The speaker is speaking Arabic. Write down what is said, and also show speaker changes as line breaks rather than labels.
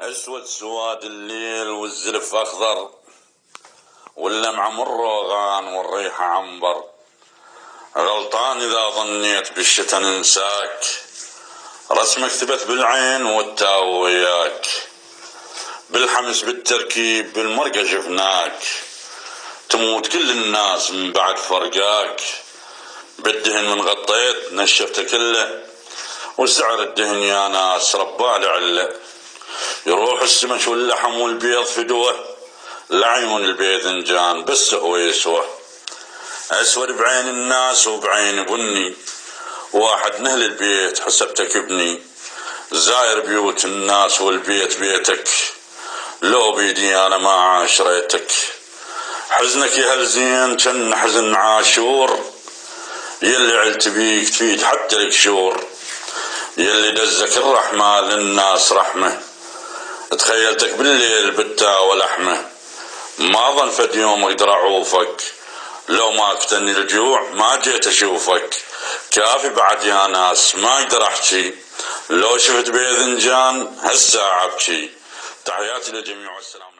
اسود سواد الليل والزلف اخضر، واللمعة من روغان والريحة عنبر. غلطان اذا ظنيت بالشتا ننساك، رسمك ثبت بالعين والتاو وياك. بالحمس بالتركيب بالمرقة شفناك، تموت كل الناس من بعد فرقاك. بالدهن من غطيت نشفته كله، وسعر الدهن يا ناس ربال عله. يروح السمك واللحم والبيض فدوه، لعيون الباذنجان بس هو يسوى. اسود بعين الناس وبعين بني، واحد نهل البيت حسبتك ابني. زاير بيوت الناس والبيت بيتك، لو بيدي انا ما عاشريتك. حزنك يا هل زين كان حزن عاشور، يلي علت بيك تفيد حتى الكشور. يلي دزك الرحمة للناس رحمة، تخيلتك بالليل بالتا ولحمه. ما ظن فد يوم اقدر اعوفك، لو ما اقتني الجوع ما جيت اشوفك. كافي بعد يا ناس ما اقدر احكي، لو شفت باذنجان هالساعة ابكي. تحياتي للجميع والسلام.